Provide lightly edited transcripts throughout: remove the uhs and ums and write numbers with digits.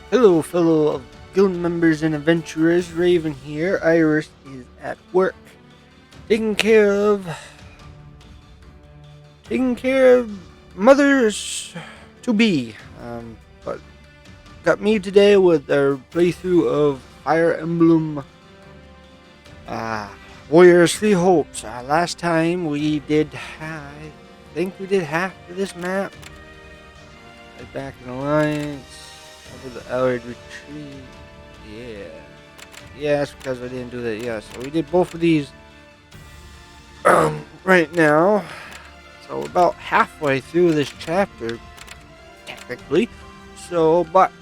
Hello, fellow guild members and adventurers. Raven here. Iris is at work, taking care of mothers to be. But got me today with our playthrough of Fire Emblem Warriors Three Hopes. Last time we did, I think we did half of this map. Right back in Alliance. Over the Allied Retreat. Yeah. Yeah, that's because I didn't do that. Yeah, so we did both of these right now. So about halfway through this chapter, technically. So, but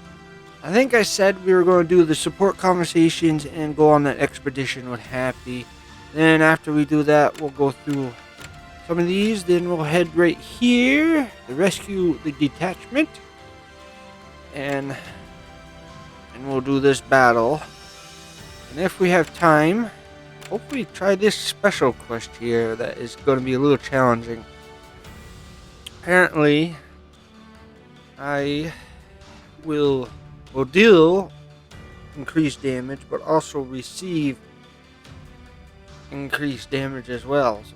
I think I said we were going to do the support conversations and go on that expedition with Happy. Then after we do that, we'll go through some of these. Then we'll head right here to rescue the detachment. And we'll do this battle. And if we have time, hopefully try this special quest here that is going to be a little challenging. Apparently, I will deal increased damage, but also receive increased damage as well. So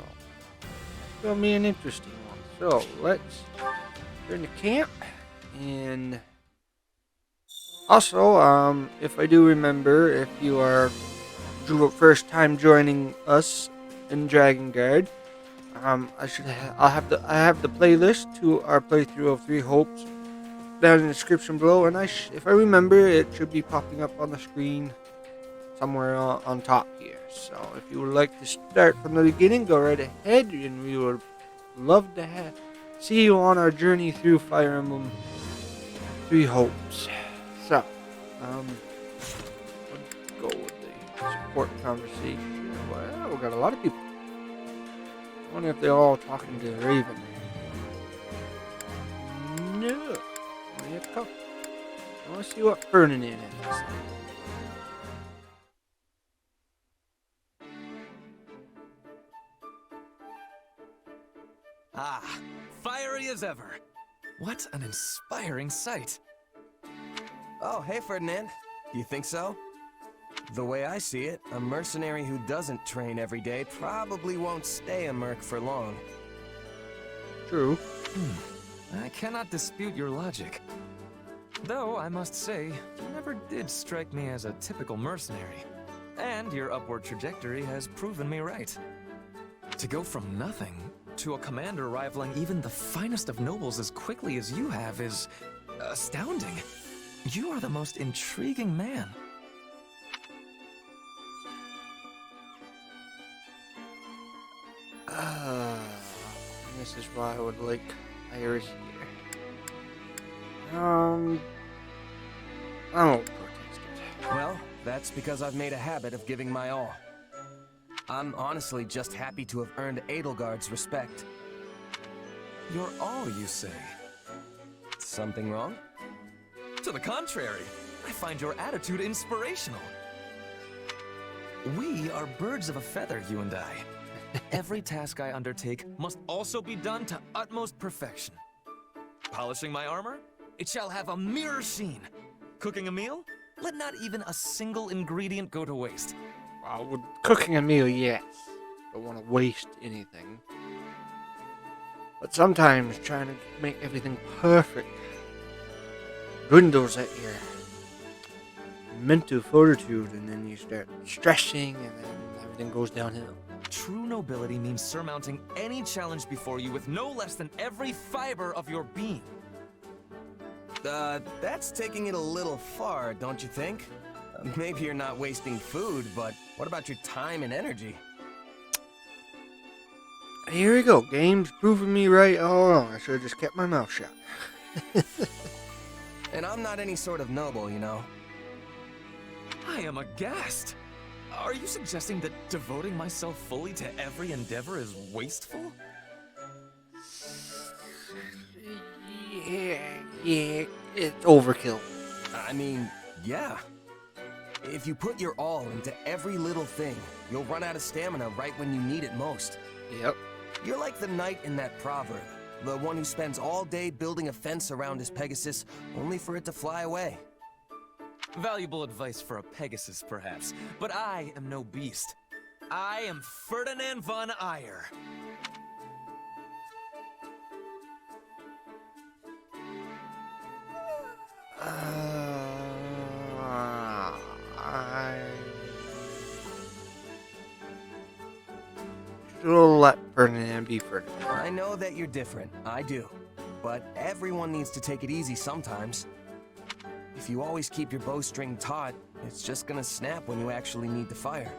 it's going to be an interesting one. So let's turn to camp. And also, if I do remember, if you are first time joining us in Dragon Guard, I have the playlist to our playthrough of Three Hopes down in the description below, and if I remember, it should be popping up on the screen somewhere on top here. So if you would like to start from the beginning, go right ahead, and we would love to see you on our journey through Fire Emblem Three Hopes. So, let's go with the support conversation. Well, we got a lot of people. I wonder if they're all talking to Raven. No. We have to come. I want to see what Ferdinand has to say. Ah, fiery as ever. What an inspiring sight. Oh, hey, Ferdinand. You think so? The way I see it, a mercenary who doesn't train every day probably won't stay a merc for long. True. I cannot dispute your logic. Though, I must say, you never did strike me as a typical mercenary. And your upward trajectory has proven me right. To go from nothing to a commander rivaling even the finest of nobles as quickly as you have is astounding. You are the most intriguing man. This is why I would like Iris here. I won't protest it. Well, that's because I've made a habit of giving my all. I'm honestly just happy to have earned Edelgard's respect. You're all, you say? Something wrong? To the contrary, I find your attitude inspirational. We are birds of a feather, you and I. Every task I undertake must also be done to utmost perfection. Polishing my armor? It shall have a mirror sheen. Cooking a meal? Let not even a single ingredient go to waste. With cooking a meal, yes. Don't want to waste anything. But sometimes trying to make everything perfect dwindles at your mental fortitude, and then you start stressing, and then everything goes downhill. True nobility means surmounting any challenge before you with no less than every fiber of your being. That's taking it a little far, don't you think? Maybe you're not wasting food, but what about your time and energy? Here we go. Game's proving me right all along. I should have just kept my mouth shut. And I'm not any sort of noble, you know. I am aghast. Are you suggesting that devoting myself fully to every endeavor is wasteful? Yeah, it's overkill. I mean, yeah. If you put your all into every little thing, you'll run out of stamina right when you need it most. Yep. You're like the knight in that proverb, the one who spends all day building a fence around his Pegasus, only for it to fly away. Valuable advice for a Pegasus, perhaps. But I am no beast. I am Ferdinand von Eyre. I should let Ferdinand be Ferdinand. I know that you're different. I do. But everyone needs to take it easy sometimes. If you always keep your bowstring taut, it's just gonna snap when you actually need to fire.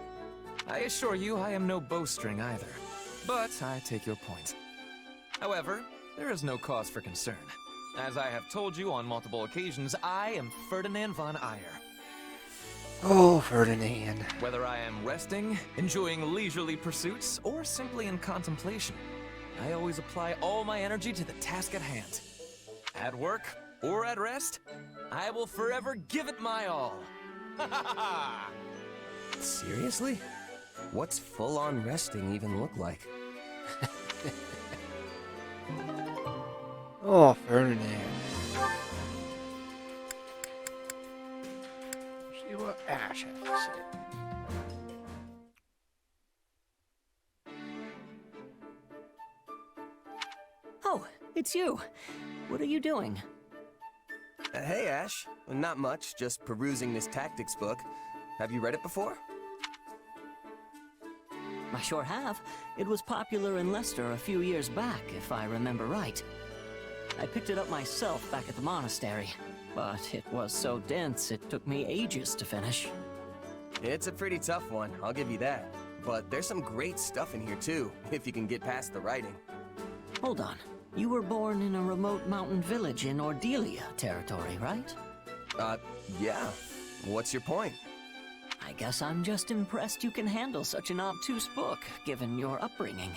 I assure you I am no bowstring either. But I take your point. However, there is no cause for concern. As I have told you on multiple occasions, I am Ferdinand von Eyre. Oh, Ferdinand. Whether I am resting, enjoying leisurely pursuits, or simply in contemplation, I always apply all my energy to the task at hand. At work or at rest, I will forever give it my all. Seriously? What's full-on resting even look like? Oh, Ferdinand. See what Ash has to say. Oh, it's you. What are you doing? Hey, Ash. Not much, just perusing this tactics book. Have you read it before? I sure have. It was popular in Leicester a few years back, if I remember right. I picked it up myself back at the monastery, but it was so dense it took me ages to finish. It's a pretty tough one, I'll give you that. But there's some great stuff in here too, if you can get past the writing. Hold on. You were born in a remote mountain village in Ordelia territory, right? Yeah. What's your point? I guess I'm just impressed you can handle such an obtuse book, given your upbringing.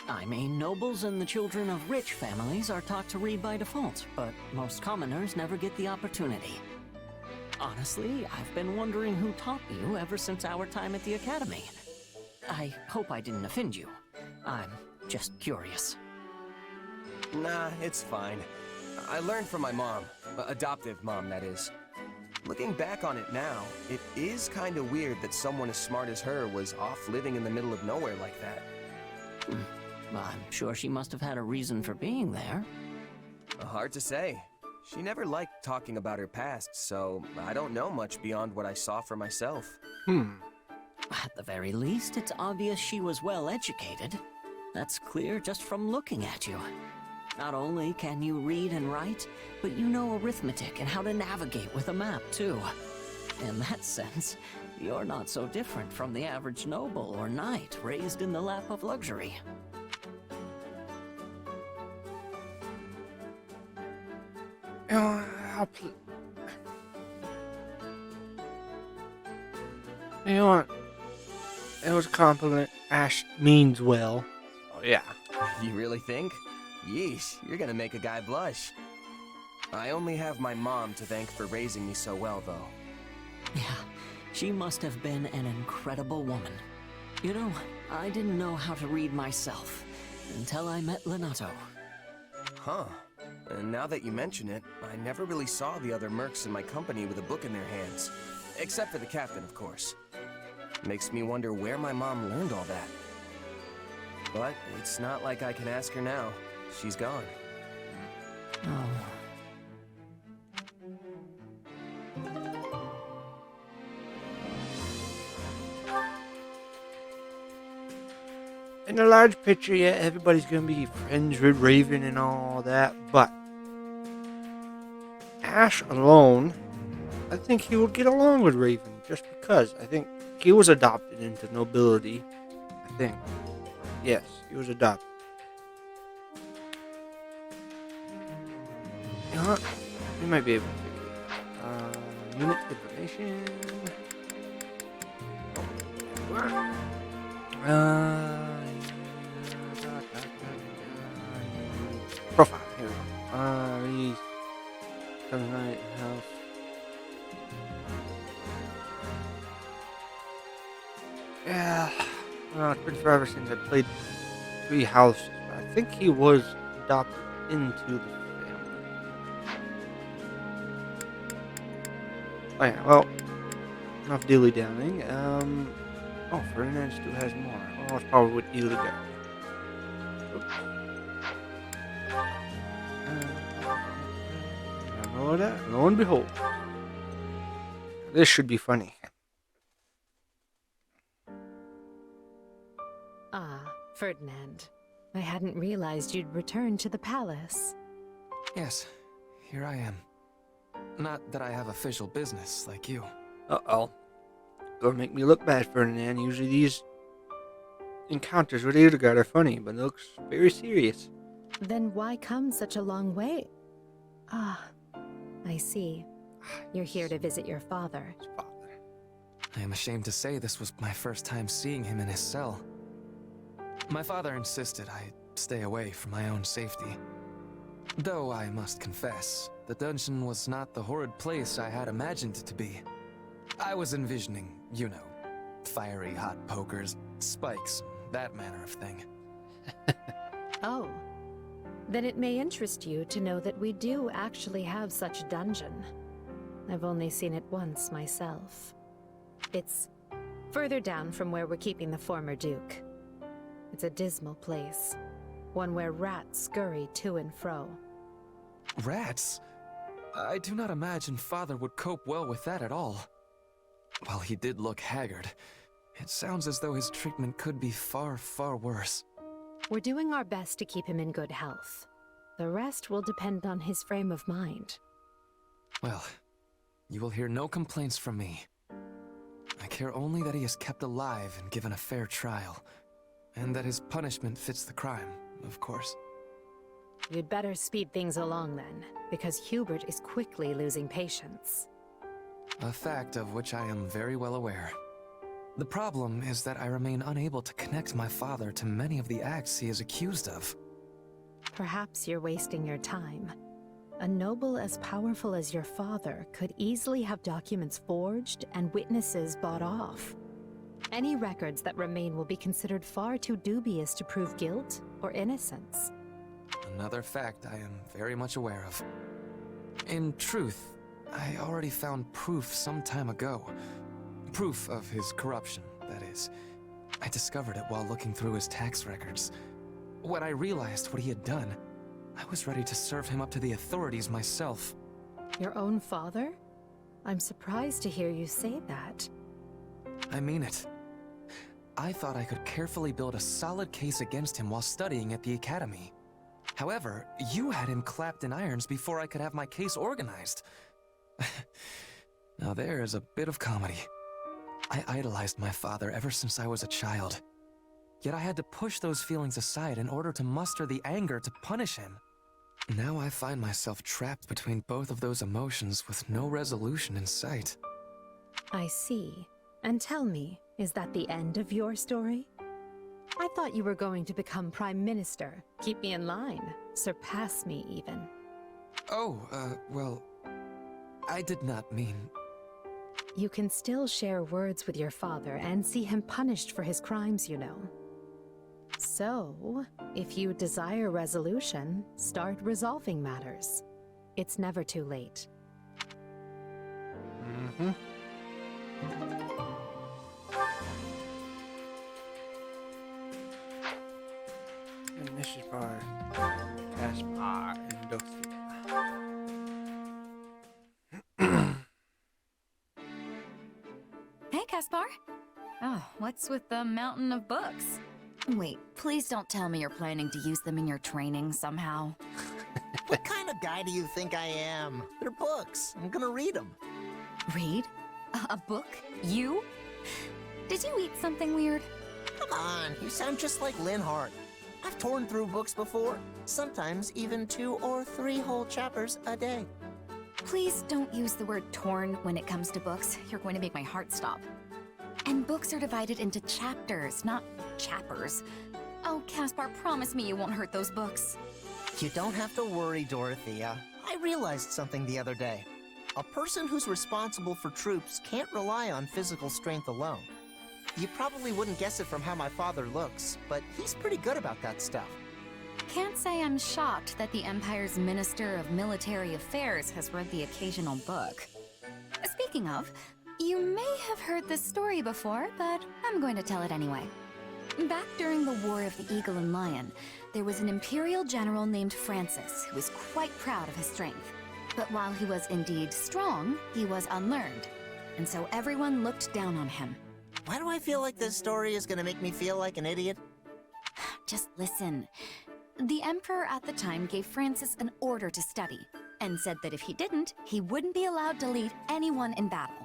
I mean, nobles and the children of rich families are taught to read by default, but most commoners never get the opportunity. Honestly, I've been wondering who taught you ever since our time at the academy. I hope I didn't offend you. I'm just curious. Nah, it's fine. I learned from my mom. Adoptive mom, that is. Looking back on it now, it is kind of weird that someone as smart as her was off living in the middle of nowhere like that. I'm sure she must have had a reason for being there. Hard to say. She never liked talking about her past, so I don't know much beyond what I saw for myself. At the very least, it's obvious she was well educated. That's clear just from looking at you. Not only can you read and write, but you know arithmetic and how to navigate with a map, too. In that sense, you're not so different from the average noble or knight raised in the lap of luxury. You know, you know what? It was a compliment. Ash means well. Oh, yeah. You really think? Yeesh, you're gonna make a guy blush. I only have my mom to thank for raising me so well, though. Yeah, she must have been an incredible woman. You know, I didn't know how to read myself until I met Lenato. Huh. And now that you mention it, I never really saw the other mercs in my company with a book in their hands. Except for the captain, of course. Makes me wonder where my mom learned all that. But it's not like I can ask her now. She's gone. Oh. In the large picture, yeah, everybody's gonna be friends with Raven and all that, but Ash alone, I think he would get along with Raven just because. I think he was adopted into nobility. I think. Yes, he was adopted. You know what? We might be able to figure it out. Unit information. Profile. Here we go. He's tonight house. Yeah. It's been forever since I played Three Houses, but I think he was adopted into the family. Oh yeah, well, enough dilly-dallying. Oh, Ferdinand still has more. Oh, it's probably with Illigar. Know that? Lo and behold. This should be funny. Ah, Ferdinand. I hadn't realized you'd returned to the palace. Yes, here I am. Not that I have official business like you. Uh-oh. Don't make me look bad, Ferdinand. Usually these encounters with Illigar are funny, but it looks very serious. Then why come such a long way? Ah, I see. You're here to visit your father. His father. I am ashamed to say this was my first time seeing him in his cell. My father insisted I stay away for my own safety. Though I must confess, the dungeon was not the horrid place I had imagined it to be. I was envisioning, you know, fiery hot pokers, spikes, that manner of thing. Oh. Then it may interest you to know that we do actually have such a dungeon. I've only seen it once myself. It's further down from where we're keeping the former Duke. It's a dismal place. One where rats scurry to and fro. Rats? I do not imagine Father would cope well with that at all. While he did look haggard, it sounds as though his treatment could be far, far worse. We're doing our best to keep him in good health. The rest will depend on his frame of mind. Well, you will hear no complaints from me. I care only that he is kept alive and given a fair trial, and that his punishment fits the crime, of course. You'd better speed things along then, because Hubert is quickly losing patience. A fact of which I am very well aware. The problem is that I remain unable to connect my father to many of the acts he is accused of. Perhaps you're wasting your time. A noble as powerful as your father could easily have documents forged and witnesses bought off. Any records that remain will be considered far too dubious to prove guilt or innocence. Another fact I am very much aware of. In truth, I already found proof some time ago. Proof of his corruption, that is. I discovered it while looking through his tax records. When I realized what he had done, I was ready to serve him up to the authorities myself. Your own father? I'm surprised to hear you say that. I mean it. I thought I could carefully build a solid case against him while studying at the academy. However, you had him clapped in irons before I could have my case organized. Now there is a bit of comedy. I idolized my father ever since I was a child. Yet I had to push those feelings aside in order to muster the anger to punish him. Now I find myself trapped between both of those emotions with no resolution in sight. I see. And tell me, is that the end of your story? I thought you were going to become Prime Minister. Keep me in line. Surpass me, even. Oh, well, I did not mean... You can still share words with your father and see him punished for his crimes, you know. So, if you desire resolution, start resolving matters. It's never too late. Mm-hmm. And this is for Caspar and Dorothea. Hey, Caspar. Oh, what's with the mountain of books? Wait, please don't tell me you're planning to use them in your training somehow. What kind of guy do you think I am? They're books. I'm gonna read them. Read? A book? You? Did you eat something weird? Come on, you sound just like Lynn Hart. I've torn through books before. Sometimes even 2 or 3 whole chapters a day. Please don't use the word torn when it comes to books. You're going to make my heart stop. And books are divided into chapters, not chappers. Oh, Caspar, promise me you won't hurt those books. You don't have to worry, Dorothea. I realized something the other day. A person who's responsible for troops can't rely on physical strength alone. You probably wouldn't guess it from how my father looks, but he's pretty good about that stuff. Can't say I'm shocked that the Empire's Minister of Military Affairs has read the occasional book. Speaking Speaking of, you may have heard this story before, but I'm going to tell it anyway. Back during the War of the Eagle and Lion, there was an imperial general named Francis who was quite proud of his strength. But while he was indeed strong, he was unlearned, and so everyone looked down on him. Why do I feel like this story is gonna make me feel like an idiot? Just listen. The Emperor at the time gave Francis an order to study, and said that if he didn't, he wouldn't be allowed to lead anyone in battle.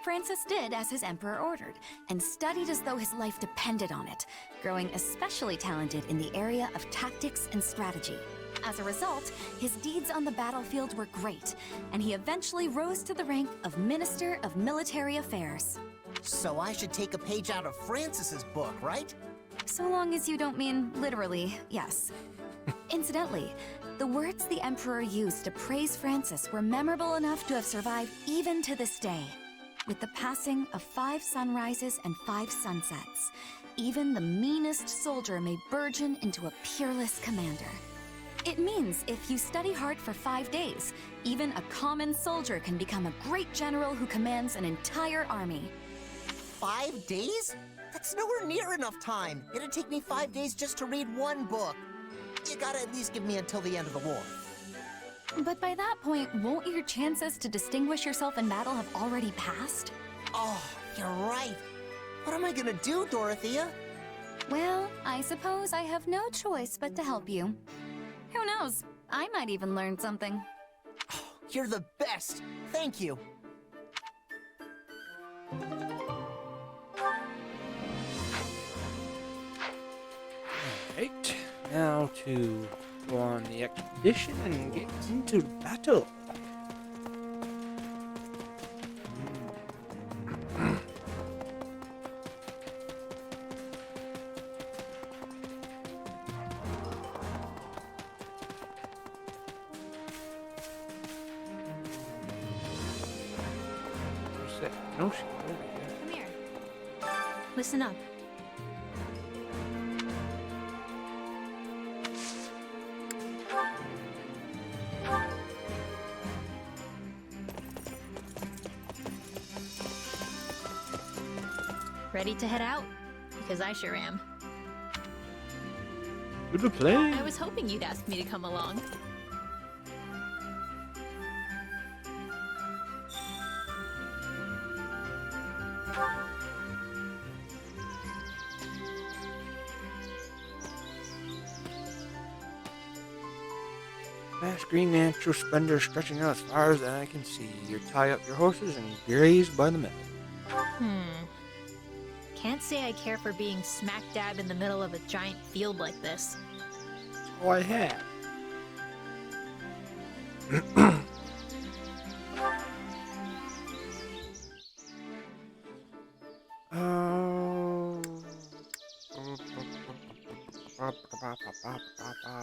Francis did as his Emperor ordered, and studied as though his life depended on it, growing especially talented in the area of tactics and strategy. As a result, his deeds on the battlefield were great, and he eventually rose to the rank of Minister of Military Affairs. So I should take a page out of Francis's book, right? So long as you don't mean literally, yes. Incidentally, the words the Emperor used to praise Francis were memorable enough to have survived even to this day. With the passing of 5 sunrises and 5 sunsets, even the meanest soldier may burgeon into a peerless commander. It means if you study hard for 5 days, even a common soldier can become a great general who commands an entire army. 5 days? That's nowhere near enough time. It'd take me 5 days just to read one book. You gotta at least give me until the end of the war. But by that point, won't your chances to distinguish yourself in battle have already passed? Oh, you're right. What am I gonna do, Dorothea? Well, I suppose I have no choice but to help you. Who knows? I might even learn something. Oh, you're the best. Thank you. Right, now to go on the expedition and get into battle. What's that? No shit over here. Come here. Listen up. Ready to head out? Because I sure am. Good to play. I was hoping you'd ask me to come along. Vast green natural splendor stretching out as far as the eye can see. You tie up your horses and graze by the meadow. Can't say I care for being smack dab in the middle of a giant field like this. Oh, I have.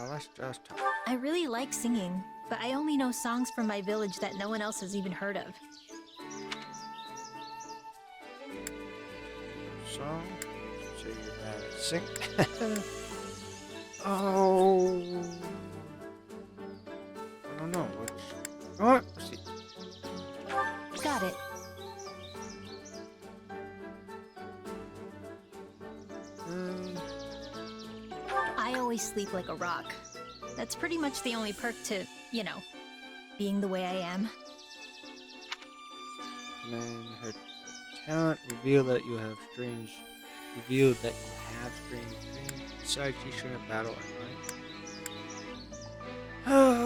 Let's just talk. I really like singing, but I only know songs from my village that no one else has even heard of. Song. So you're bad at sing. Oh. I don't know. Which. Alright, proceed. Got it. I always sleep like a rock. That's pretty much the only perk to, you know, being the way I am. Man, her talent revealed that you have strange dreams. Besides, she shouldn't battle at night.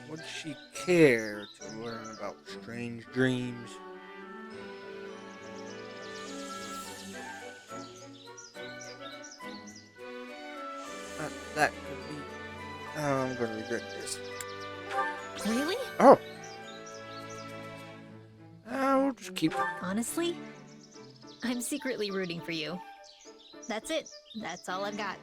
Would she care to learn about strange dreams? That could be. Oh, I'm gonna regret this. Really? Oh! We'll just keep it. Honestly, I'm secretly rooting for you. That's it. That's all I've got.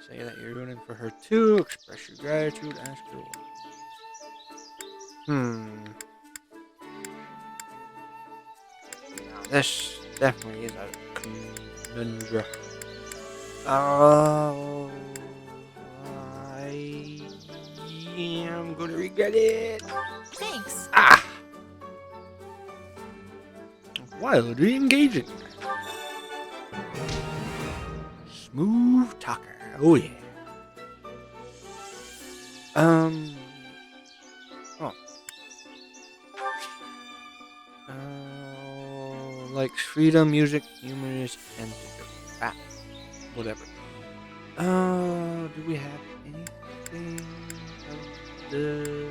Say that you're rooting for her too. Express your gratitude. Ask her why. Now this definitely is a conundrum. regret it. Thanks. Ah! Wildly engaging. Smooth talker. Oh yeah. Oh. Likes freedom, music, humorous, and whatever. Do we have anything of the...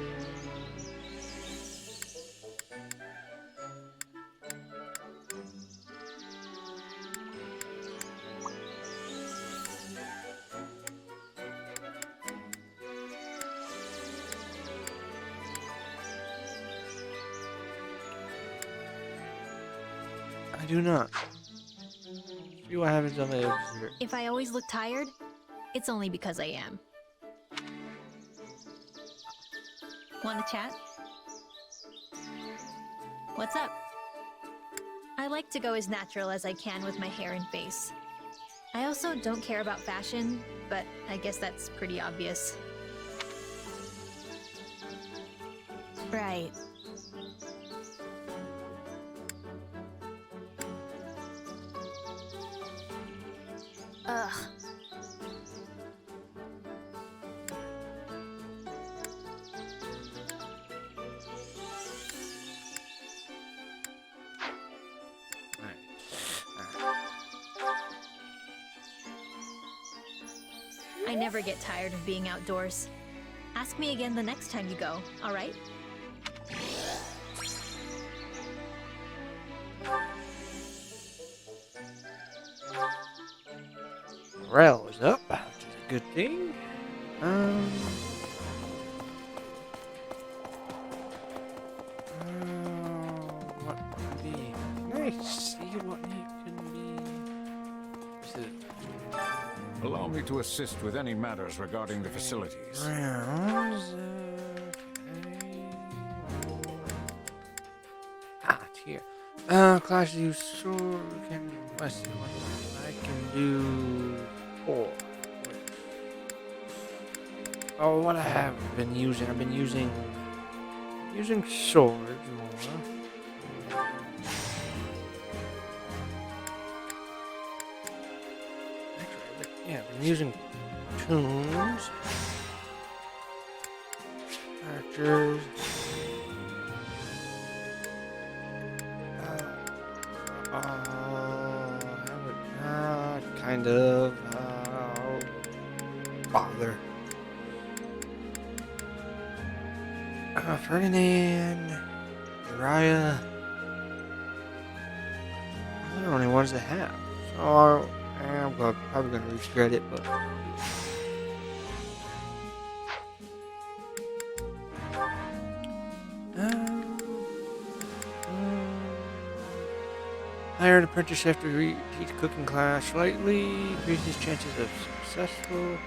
I do not. See what happens on the observer. If I always look tired, it's only because I am. Want to chat? What's up? I like to go as natural as I can with my hair and face. I also don't care about fashion, but I guess that's pretty obvious. Right. Ugh. I never get tired of being outdoors. Ask me again the next time you go, alright? Morale is up, which is a good thing. What can be nice? See what it can be. Is it Allow me to assist with any matters regarding the facilities. rounds? It's here. Class use sword. Let's see what I can do. Four. Oh, what I have been using? I've been using swords more. Actually, yeah, I've been using tombs, archers. Kind of bother. Ferdinand, Uriah. They're the only ones that have. So I'm probably gonna regret it, but. Hire an apprentice after teach cooking class slightly, increases chances of successful.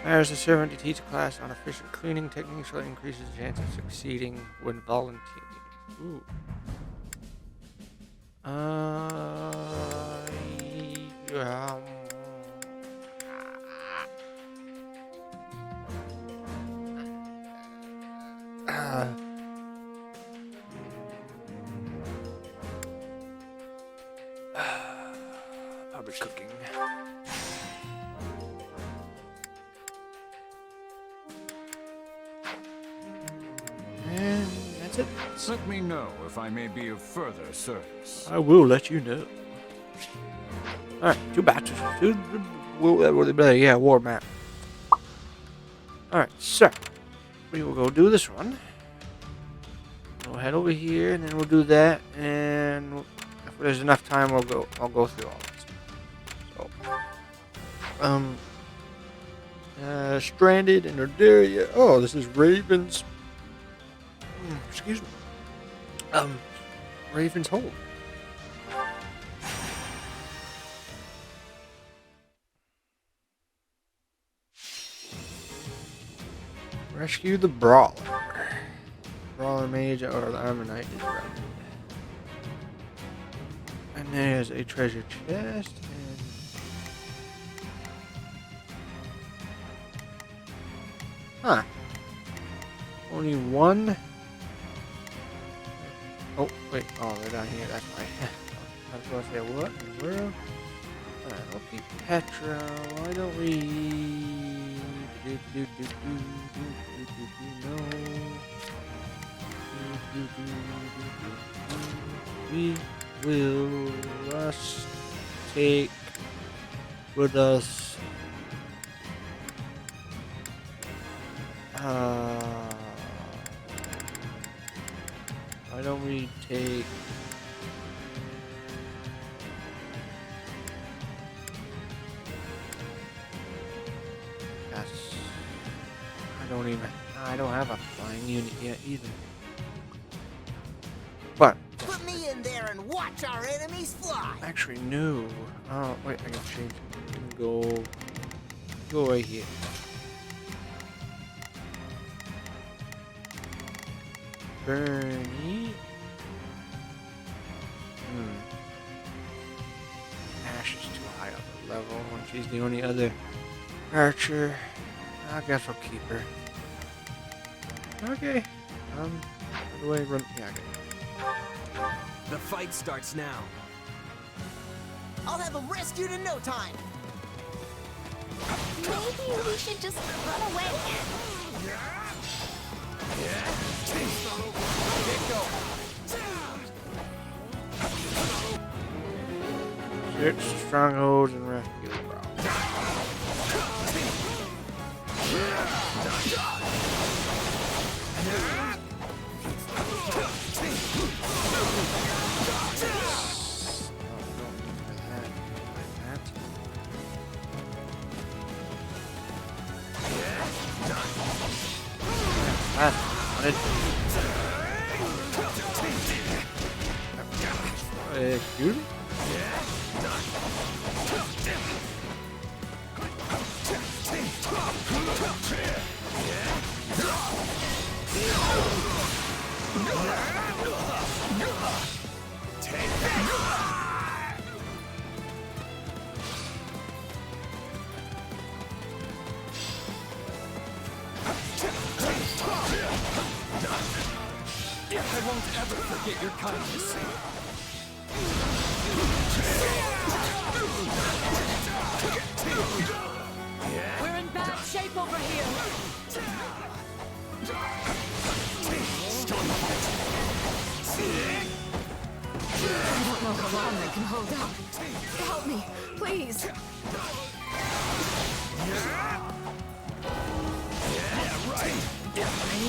Hires a servant to teach a class on efficient cleaning techniques, slightly increases the chance of succeeding when volunteering. Ooh. Probably cooking. And that's it. Let me know if I may be of further service. I will let you know. Alright, 2 batches. War map. Alright, so we will go do this one. We'll head over here and then we'll do that, and if there's enough time I'll go through all this. So Stranded in Ardaria. Oh, this is Raven's excuse me. Raven's Hold. Rescue the Brawler. Brawler Mage or the Armor Knight is right. And there's a treasure chest. only one. Oh, wait. Oh, they're down here. That's why. I was going to say, what in the world? Hapi Petra, why don't we... No. We will just take with us why don't we take I don't have a flying unit yet either. But Put me in there and watch our enemies fly. actually no. Oh wait, I can change it. I can go right here. Bernie. Ash is too high on the level when she's the only other archer. I guess I'll keep her. Okay. By the way, run. Yeah, okay. The fight starts now. I'll have them rescued in no time. Maybe we should just run away. Search strongholds and rescue the bro. Excuse me? I won't ever forget your kindness. We're in bad shape over here. I don't know how long they can hold out. Help me, please.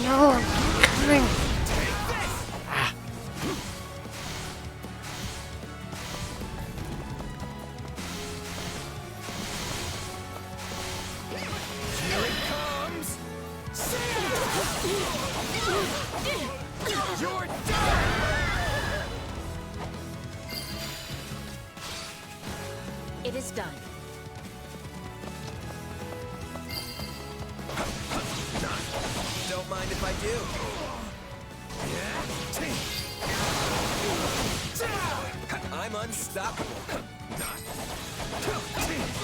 No, I'm coming. It is done. Don't mind if I do. I'm unstoppable.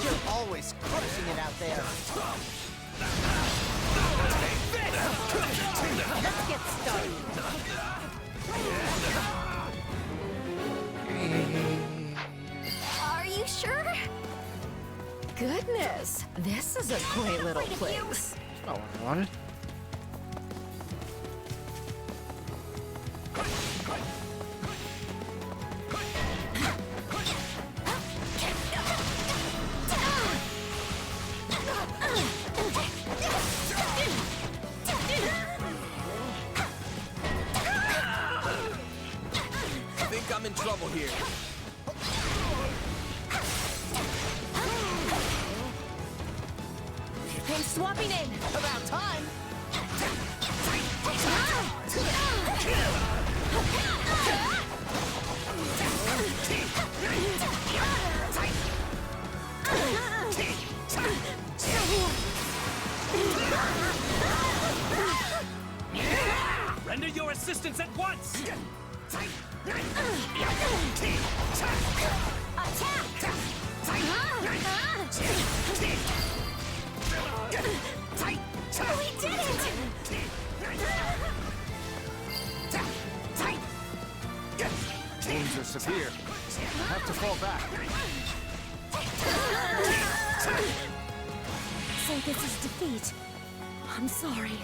You're always crushing it out there. Let's get started. Are you sure? Goodness, this is a great little place. Not what I wanted. I think I'm in trouble here. I'm swapping in. About time. Render your assistance at once! We did it! Wounds are severe. Have to fall back. So this is defeat. I'm sorry.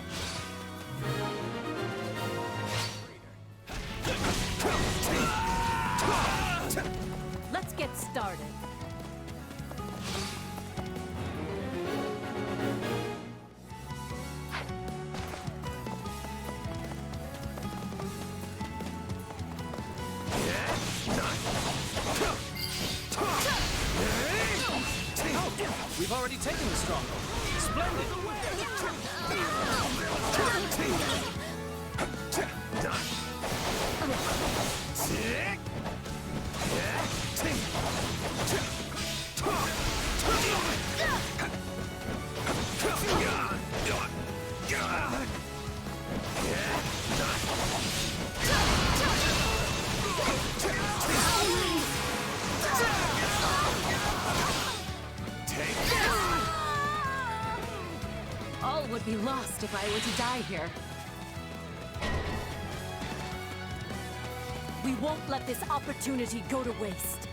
Let's get started. We've already taken the stronghold. Splendid! All would be lost if I were to die here. We won't let this opportunity go to waste.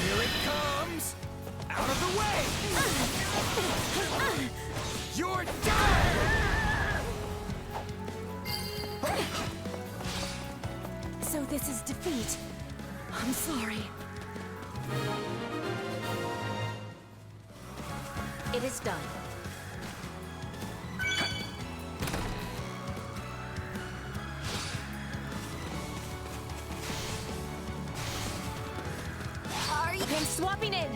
Here it comes! Out of the way! You're done! So this is defeat. I'm sorry. It is done. Are you? I'm swapping in.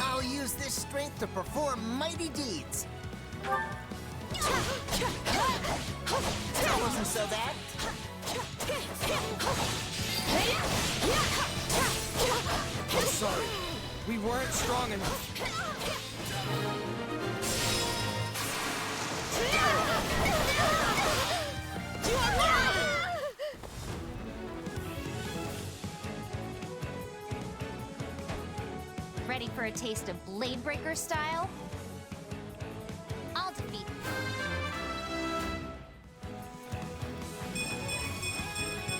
I'll use this strength to perform mighty deeds. That wasn't so bad. Sorry, we weren't strong enough. Ready for a taste of Blade Breaker style? I'll defeat.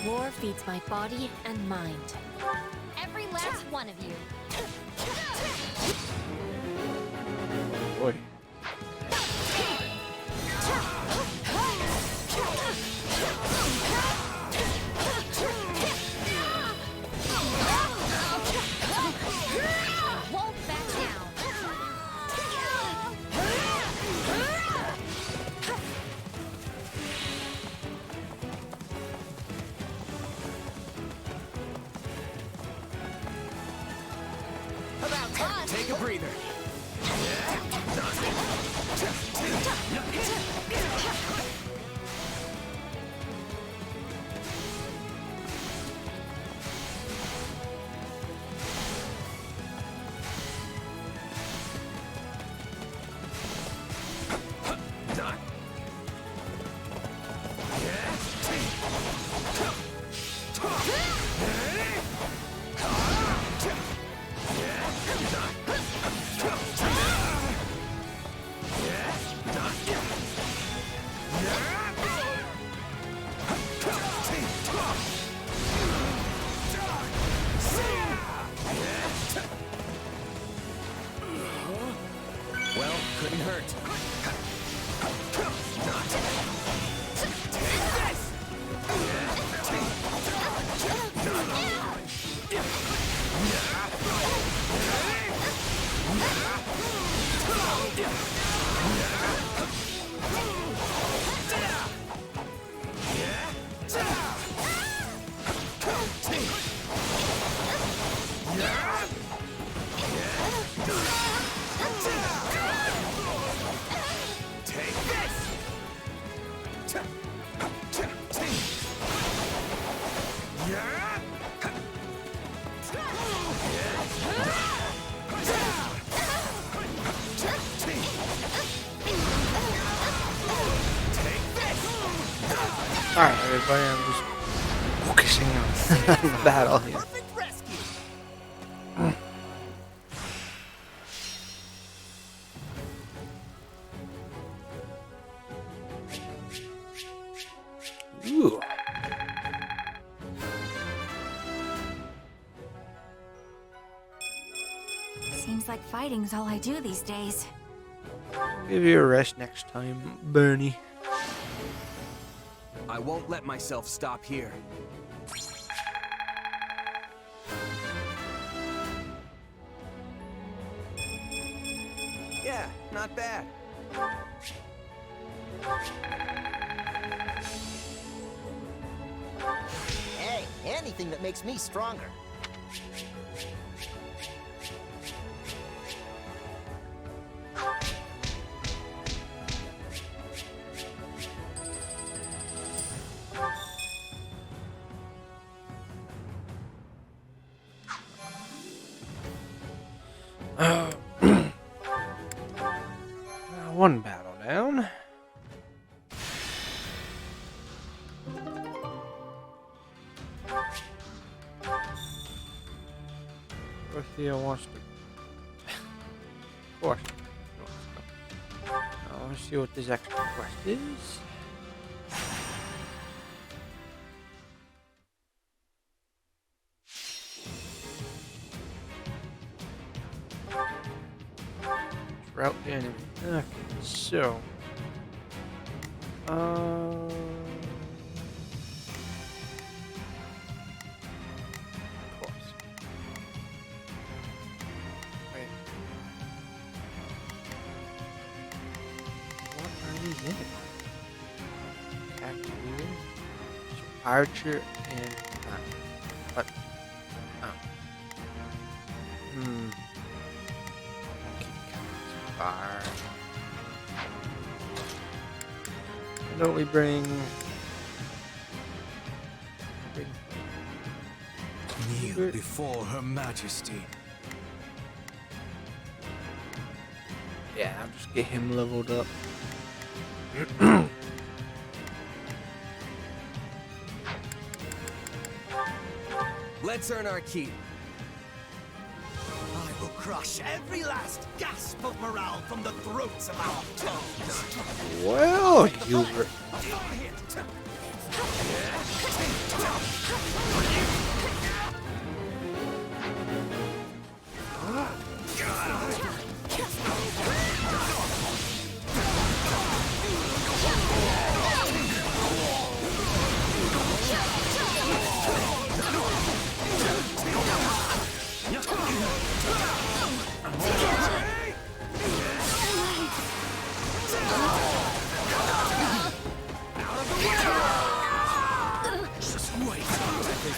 War feeds my body and mind. Every last one of you. Boy. Won't back down. About time. Take a breather. Well, couldn't hurt. Sorry, everybody. I'm just focusing on the battle here. Perfect rescue. Ooh. Seems like fighting's all I do these days. Give you a rest next time, Bernie. I won't let myself stop here. Yeah, not bad. Hey, anything that makes me stronger. One battle down. Dorothea wants to. Of course. Now, let's see what this extra quest is. Route the enemy. Okay, so. Of course. Wait. What are these enemies? Activated. So Archer and. What? Oh. Fire. Why don't we bring Kneel before Her Majesty. Yeah, I'll just get him leveled up. Let's earn our keep. I will crush every last gasp of morale from the throats of our foes. Well, you were.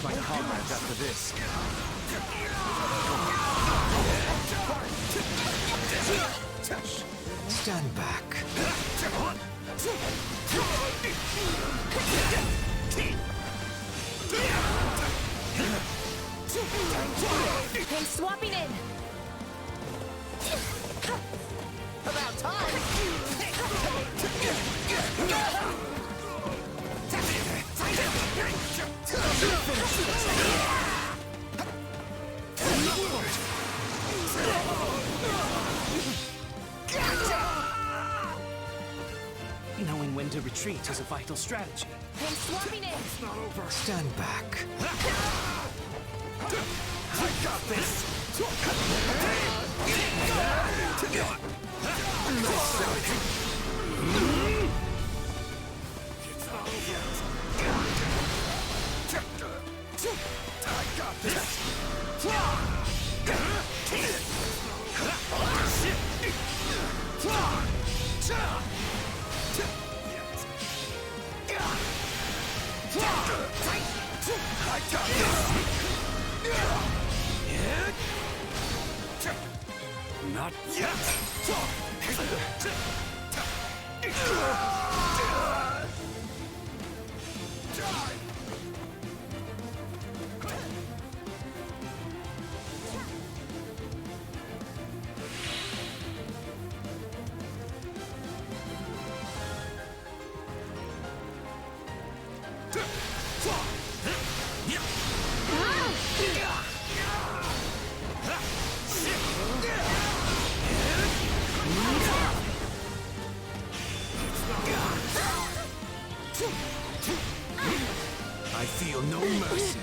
My comrades after this. Stand back. I'm swapping in. About time. Knowing when to retreat is a vital strategy. I'm swapping in. Stand back. I got this. I got this. I got this. Not yet. I feel no mercy.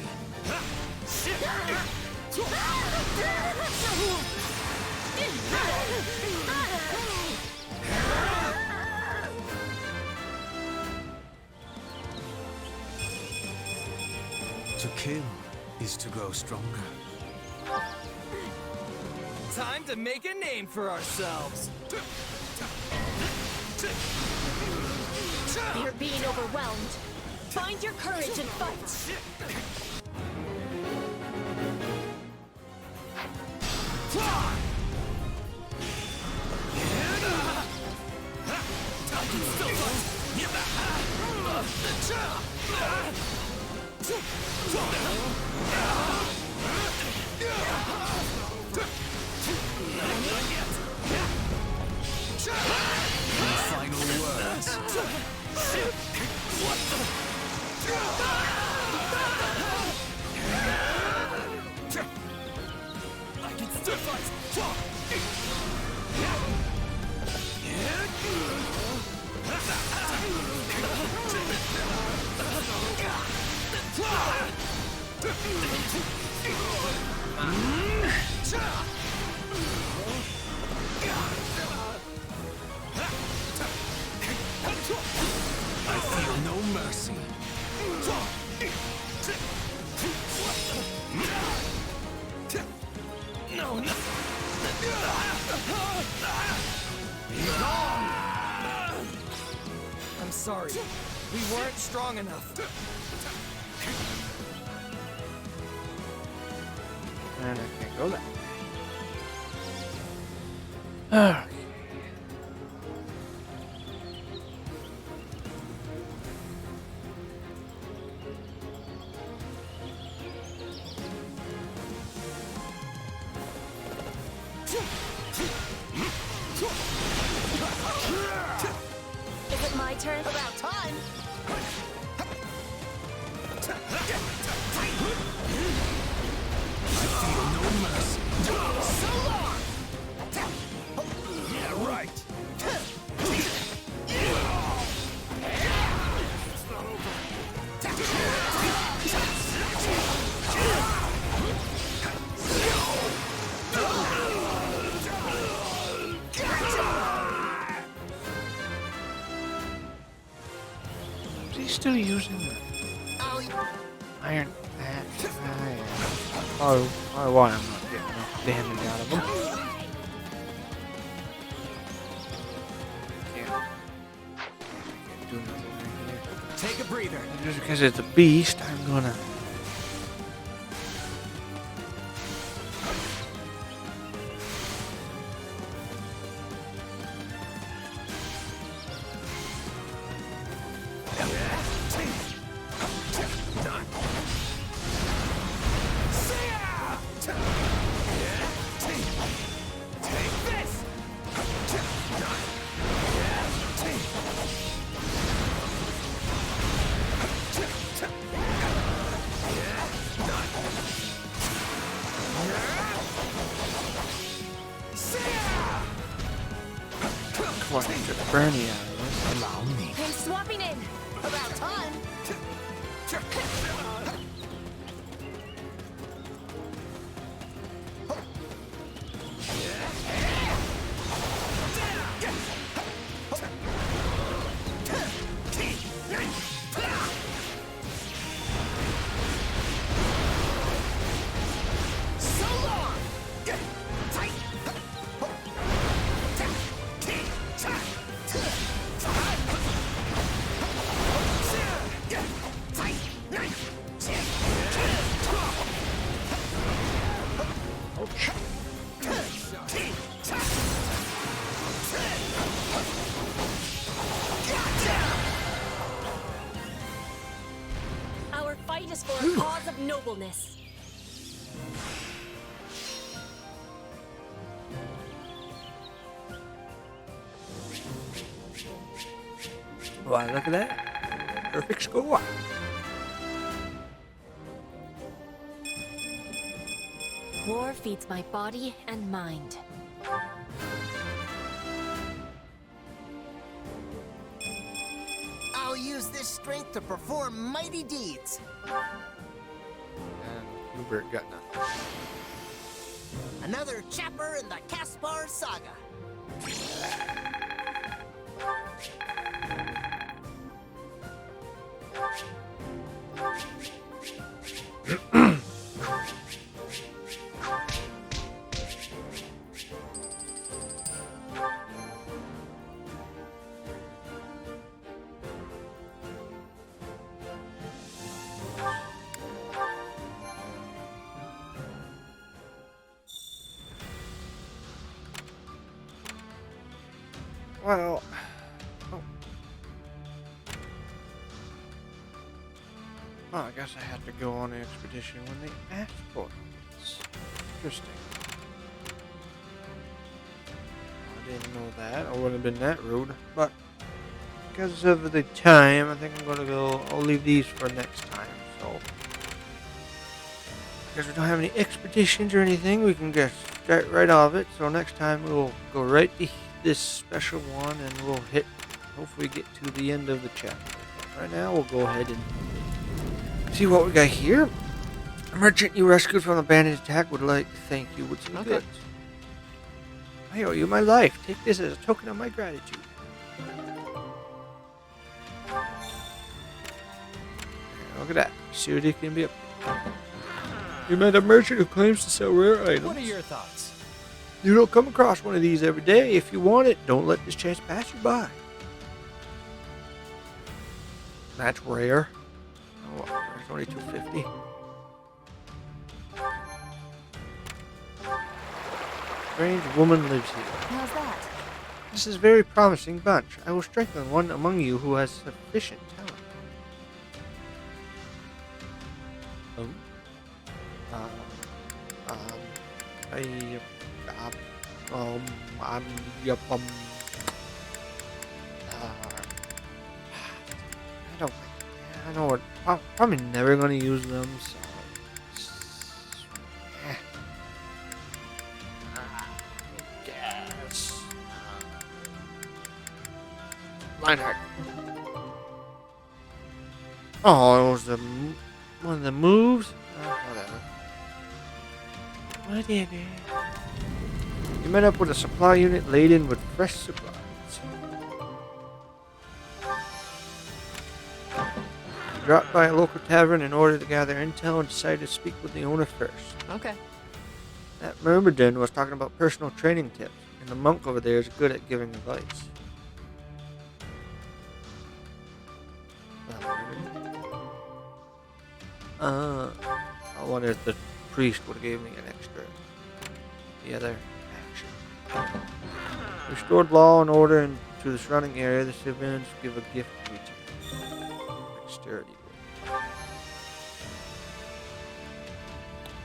To kill is to grow stronger. Time to make a name for ourselves. You're being overwhelmed. Find your courage and fight. Final words. I can still fight. I feel no mercy. No, no. I'm sorry. We weren't strong enough. And I can't go that way. Ah. Is it my turn? About time! I feel no mercy. So long! Yeah, right. Is he still using the iron axe? Oh, why I'm not getting enough damage out of him. Can't do nothing right here. Take a breather. Just because it's a beast, I'm gonna. What? Bernie out of this. Allow me. I'm swapping in. About time! So long. Our fight is for a cause of nobleness. Wow, look at that. Perfect score. War feeds my body and mind. I'll use this strength to perform mighty deeds. And Hubert got nothing. Another chapter in the Caspar saga. Well, well, I guess I have to go on the expedition when they ask for it. It's interesting. I didn't know that. I wouldn't have been that rude. But because of the time, I think I'm gonna go. I'll leave these for next time. So because we don't have any expeditions or anything, we can just start right off it. So next time we'll go right to this special one, and we'll hopefully get to the end of the chapter. But right now, we'll go ahead and see what we got here. A merchant you rescued from a bandit attack would like to thank you with some goods. I owe you my life. Take this as a token of my gratitude. Look at that. See what it can be up there. You met a merchant who claims to sell rare items. What are your thoughts? You don't come across one of these every day. If you want it, don't let this chance pass you by. That's rare. Oh, there's only 250. Strange woman lives here. How's that? This is a very promising bunch. I will strengthen one among you who has sufficient talent. I know what. I'm probably never gonna use them. So, guess. Lionheart. Oh, it was one of the moves. Whatever. You met up with a supply unit laden with fresh supplies. You dropped by a local tavern in order to gather intel and decided to speak with the owner first. Okay. That myrmidon was talking about personal training tips, and the monk over there is good at giving advice. I wonder if the priest would have gave me an extra. The other action. Restored law and order to the surrounding area. The civilians give a gift to each other. Dexterity.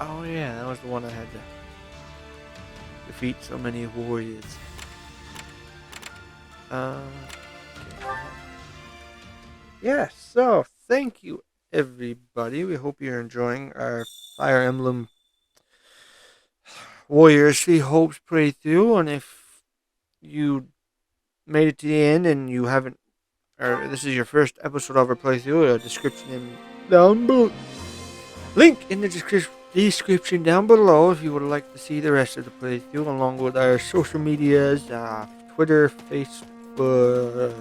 Oh yeah, that was the one I had to defeat so many warriors. Okay. Yeah, so thank you everybody. We hope you're enjoying our Fire Emblem Warriors Three Hopes playthrough, and if you made it to the end and you haven't, or this is your first episode of our playthrough, a description down below. Link in the description down below if you would like to see the rest of the playthrough, along with our social medias, Twitter, Facebook,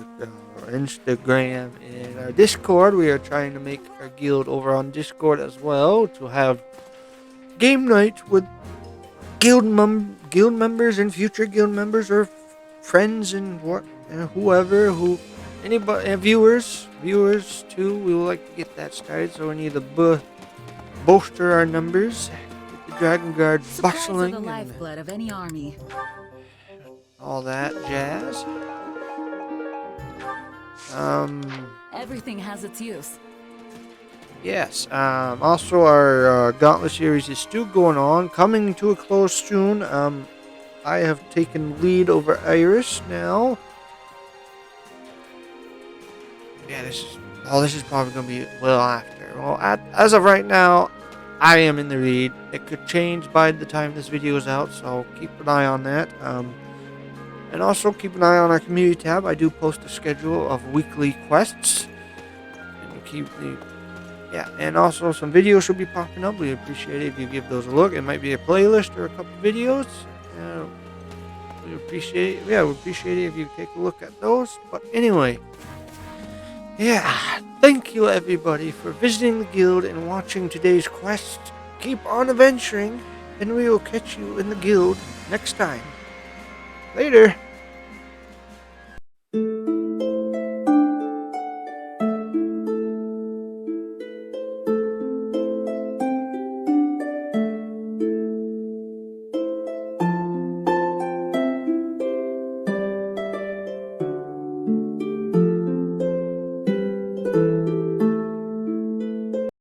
Instagram, and our Discord. We are trying to make our guild over on Discord as well to have game night with guild members and future guild members or friends and whoever who anybody viewers too. We would like to get that started, so we need to bolster our numbers, get the Dragon Guard bustling, the lifeblood of any army. All that jazz. Everything has its use. Yes. Also, our Gauntlet series is still going on, coming to a close soon. I have taken lead over Iris now. Yeah, this is probably going to be well after. Well, as of right now, I am in the lead. It could change by the time this video is out, so keep an eye on that. And also keep an eye on our community tab. I do post a schedule of weekly quests. And also some videos should be popping up. We appreciate it if you give those a look. It might be a playlist or a couple videos. We appreciate it. Yeah, we appreciate it if you take a look at those. But anyway, yeah, thank you everybody for visiting the guild and watching today's quest. Keep on adventuring, and we will catch you in the guild next time. Later.